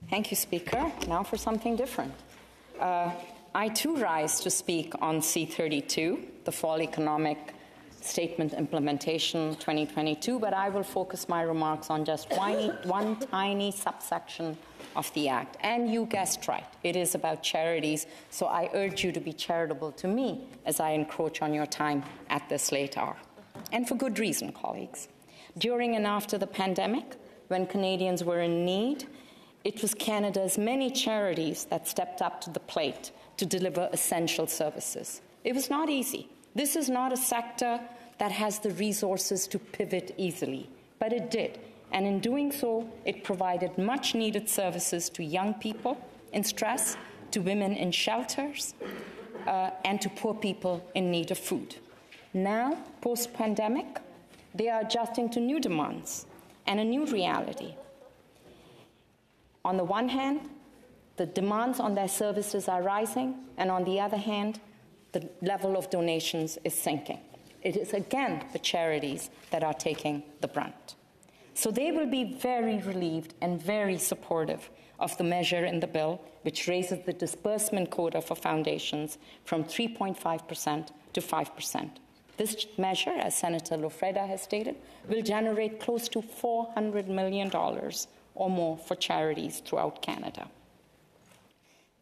Thank you, Speaker. Now for something different. I too rise to speak on C-32, the Fall Economic Statement Implementation 2022, but I will focus my remarks on just one tiny subsection of the Act. And you guessed right, it is about charities, so I urge you to be charitable to me as I encroach on your time at this late hour. And for good reason, colleagues. During and after the pandemic, when Canadians were in need, it was Canada's many charities that stepped up to the plate to deliver essential services. It was not easy. This is not a sector that has the resources to pivot easily, but it did. And in doing so, it provided much-needed services to young people in stress, to women in shelters, and to poor people in need of food. Now, post-pandemic, they are adjusting to new demands and a new reality. On the one hand, the demands on their services are rising, and on the other hand, the level of donations is sinking. It is again the charities that are taking the brunt. So they will be very relieved and very supportive of the measure in the bill, which raises the disbursement quota for foundations from 3.5% to 5%. This measure, as Senator Lofreda has stated, will generate close to $400 million or more for charities throughout Canada.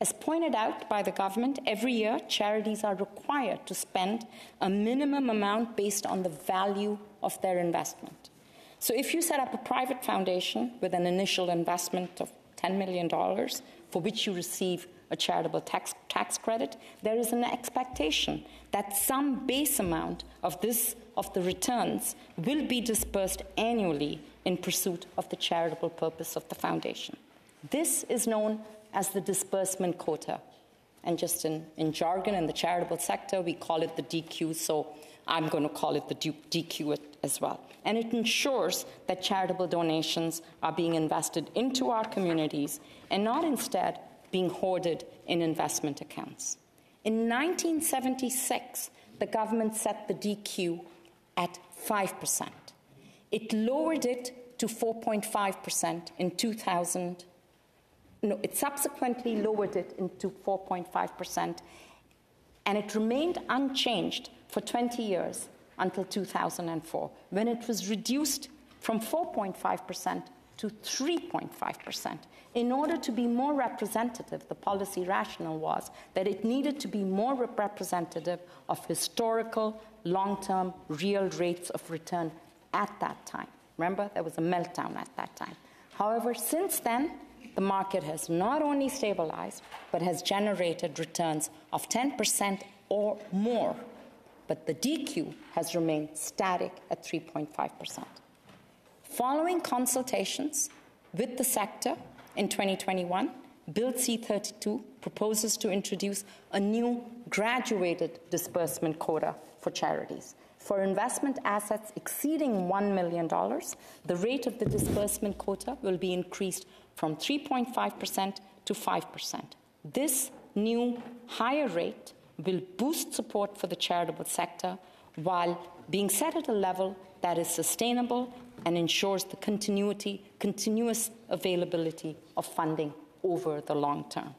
As pointed out by the government, every year charities are required to spend a minimum amount based on the value of their investment. So if you set up a private foundation with an initial investment of $10 million, for which you receive a charitable tax credit, there is an expectation that some base amount of the returns will be disbursed annually in pursuit of the charitable purpose of the foundation. This is known as the disbursement quota. And just in jargon in the charitable sector, we call it the DQ, so I'm going to call it the DQ as well. And it ensures that charitable donations are being invested into our communities and not instead being hoarded in investment accounts. In 1976, the government set the DQ at 5%. It lowered it to 4.5% in 2000. No, it subsequently lowered it into 4.5%, and it remained unchanged for 20 years until 2004, when it was reduced from 4.5% to 3.5%. In order to be more representative, the policy rationale was that it needed to be more representative of historical, long-term, real rates of return at that time. Remember, there was a meltdown at that time. However, since then, the market has not only stabilized, but has generated returns of 10% or more. But the DQ has remained static at 3.5%. Following consultations with the sector in 2021, Bill C-32 proposes to introduce a new graduated disbursement quota for charities. For investment assets exceeding $1 million, the rate of the disbursement quota will be increased from 3.5% to 5%. This new higher rate will boost support for the charitable sector while being set at a level that is sustainable and ensures the continuous availability of funding over the long term.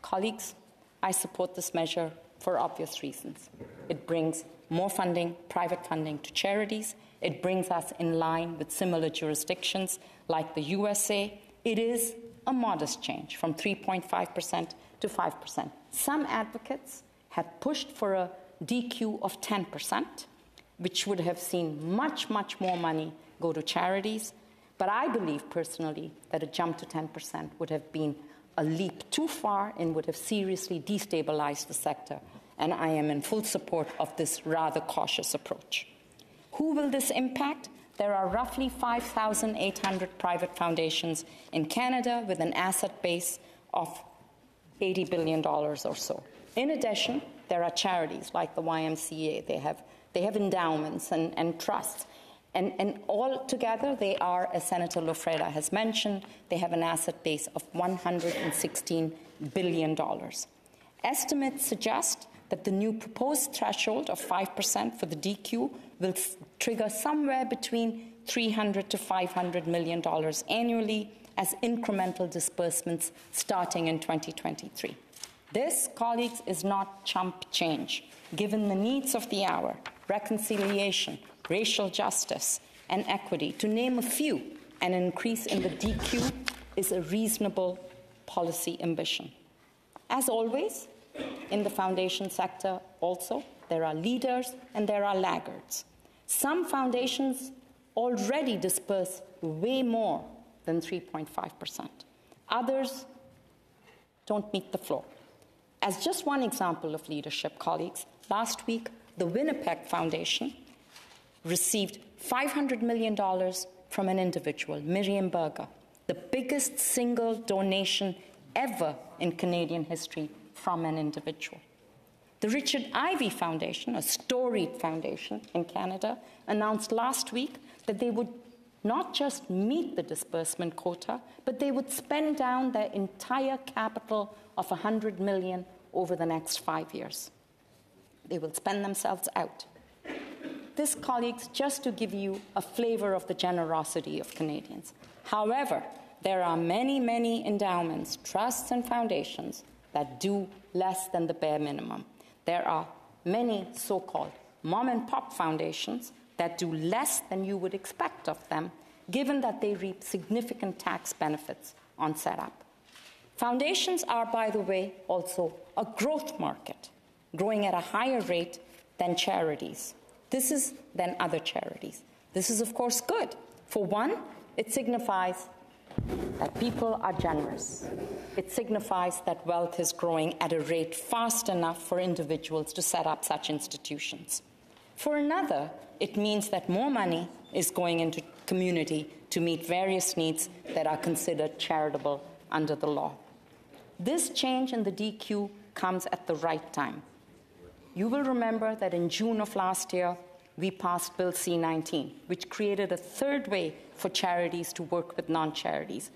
Colleagues, I support this measure for obvious reasons. It brings more funding, private funding to charities. It brings us in line with similar jurisdictions like the USA. It is a modest change from 3.5% to 5%. Some advocates had pushed for a DQ of 10%, which would have seen much, much more money go to charities. But I believe personally that a jump to 10% would have been a leap too far and would have seriously destabilized the sector. And I am in full support of this rather cautious approach. Who will this impact? There are roughly 5,800 private foundations in Canada with an asset base of $80 billion or so. In addition, there are charities like the YMCA. They have endowments and trusts. And all together, they are, as Senator Lofreda has mentioned, they have an asset base of $116 billion. Estimates suggest that the new proposed threshold of 5% for the DQ will trigger somewhere between $300 to $500 million annually as incremental disbursements starting in 2023. This, colleagues, is not chump change. Given the needs of the hour, reconciliation, racial justice, and equity, to name a few, an increase in the DQ is a reasonable policy ambition. As always, in the foundation sector also, there are leaders and there are laggards. Some foundations already disperse way more than 3.5%. Others don't meet the floor. As just one example of leadership, colleagues, last week, the Winnipeg Foundation received $500 million from an individual, Miriam Berger, the biggest single donation ever in Canadian history from an individual. The Richard Ivey Foundation, a storied foundation in Canada, announced last week that they would not just meet the disbursement quota, but they would spend down their entire capital of $100 million over the next 5 years. They will spend themselves out. This, colleagues, just to give you a flavor of the generosity of Canadians. However, there are many, many endowments, trusts, and foundations that do less than the bare minimum. There are many so-called mom-and-pop foundations that do less than you would expect of them, given that they reap significant tax benefits on setup. Foundations are, by the way, also a growth market, growing at a higher rate than charities. This is than other charities. This is, of course, good. For one, it signifies that people are generous. It signifies that wealth is growing at a rate fast enough for individuals to set up such institutions. For another, it means that more money is going into community to meet various needs that are considered charitable under the law. This change in the DQ comes at the right time. You will remember that in June of last year, we passed Bill C-19, which created a third way for charities to work with non-charities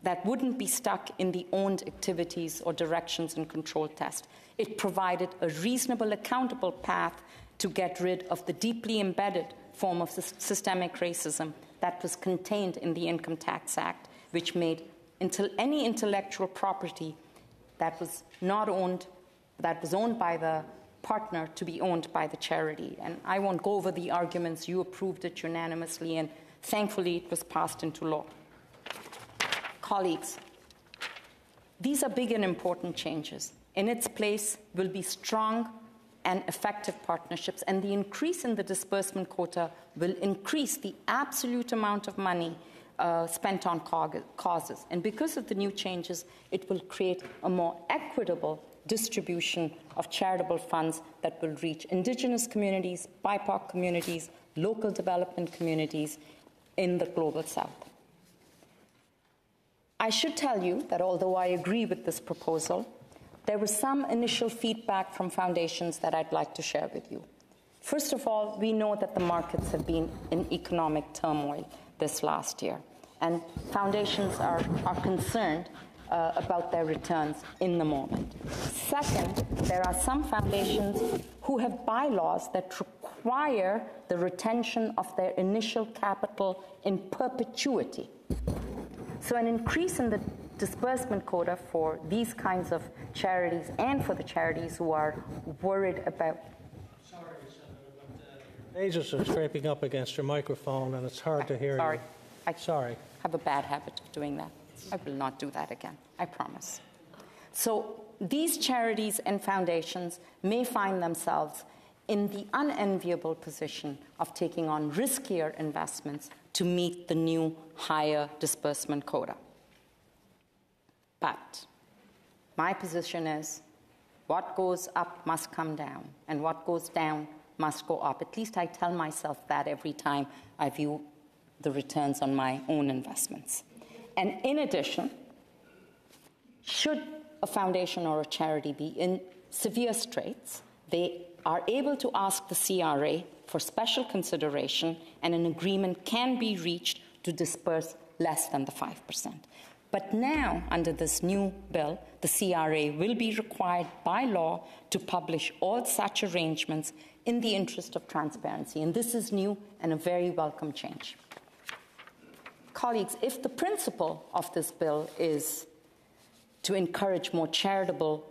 that wouldn't be stuck in the owned activities or directions and control test. It provided a reasonable, accountable path to get rid of the deeply embedded form of systemic racism that was contained in the Income Tax Act, which made any intellectual property that was not owned, that was owned by the partner, to be owned by the charity. And I won't go over the arguments. You approved it unanimously, and thankfully it was passed into law. Colleagues, these are big and important changes. In its place will be strong and effective partnerships, and the increase in the disbursement quota will increase the absolute amount of money spent on causes. And because of the new changes, it will create a more equitable distribution of charitable funds that will reach Indigenous communities, BIPOC communities, local development communities in the Global South. I should tell you that although I agree with this proposal, there was some initial feedback from foundations that I'd like to share with you. First of all, we know that the markets have been in economic turmoil this last year, and foundations are concerned about their returns in the moment. Second, there are some foundations who have bylaws that require the retention of their initial capital in perpetuity. So an increase in the disbursement quota for these kinds of charities and for the charities who are worried about... Sorry, but lasers are scraping up against your microphone and it's hard to hear you. Sorry. I have a bad habit of doing that. I will not do that again, I promise. So these charities and foundations may find themselves in the unenviable position of taking on riskier investments to meet the new higher disbursement quota. But my position is what goes up must come down, and what goes down must go up. At least I tell myself that every time I view the returns on my own investments. And in addition, should a foundation or a charity be in severe straits, they are able to ask the CRA for special consideration, and an agreement can be reached to disperse less than the 5%. But now, under this new bill, the CRA will be required by law to publish all such arrangements in the interest of transparency. And this is new and a very welcome change. Colleagues, if the principle of this bill is to encourage more charitable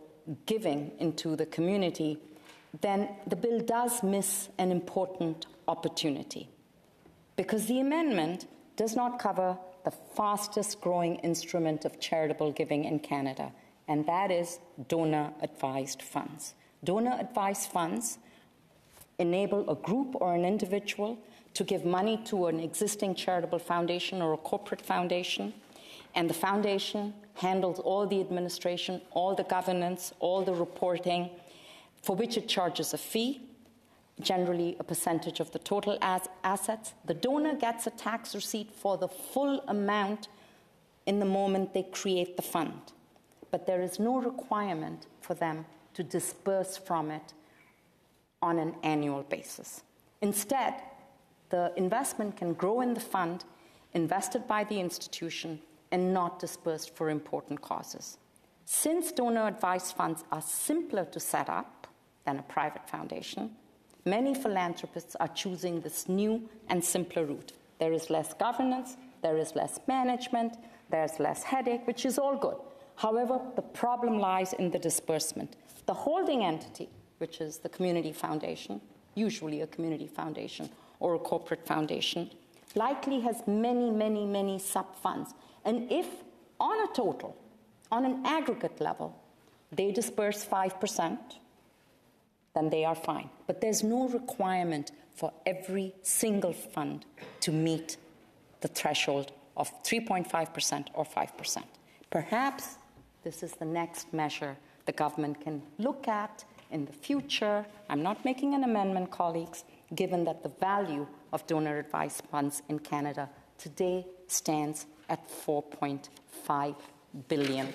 giving into the community, then the bill does miss an important opportunity, because the amendment does not cover the fastest growing instrument of charitable giving in Canada, and that is donor-advised funds. Donor-advised funds enable a group or an individual to give money to an existing charitable foundation or a corporate foundation, and the foundation handles all the administration, all the governance, all the reporting, for which it charges a fee, generally a percentage of the total assets. The donor gets a tax receipt for the full amount in the moment they create the fund, but there is no requirement for them to disperse from it on an annual basis. Instead, the investment can grow in the fund, invested by the institution, and not dispersed for important causes. Since donor-advised funds are simpler to set up than a private foundation, many philanthropists are choosing this new and simpler route. There is less governance, there is less management, there's less headache, which is all good. However, the problem lies in the disbursement. The holding entity, which is the community foundation, usually a community foundation or a corporate foundation, likely has many sub-funds. And if on a total, on an aggregate level, they disperse 5%, then they are fine. But there's no requirement for every single fund to meet the threshold of 3.5% or 5%. Perhaps this is the next measure the government can look at in the future. I'm not making an amendment, colleagues, given that the value of donor-advised funds in Canada today stands at $4.5 billion.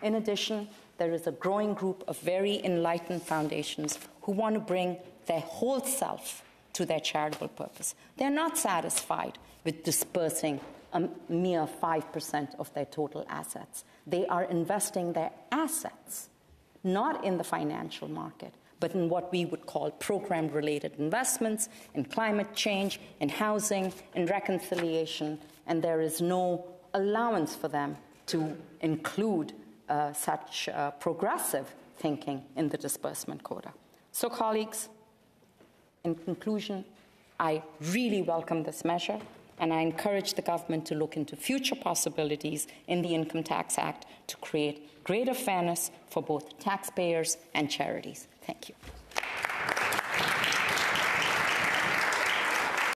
In addition, there is a growing group of very enlightened foundations who want to bring their whole self to their charitable purpose. They're not satisfied with dispersing a mere 5% of their total assets. They are investing their assets not in the financial market, but in what we would call program-related investments, in climate change, in housing, in reconciliation, and there is no allowance for them to include such progressive thinking in the disbursement quota. So, colleagues, in conclusion, I really welcome this measure, and I encourage the government to look into future possibilities in the Income Tax Act to create greater fairness for both taxpayers and charities. Thank you.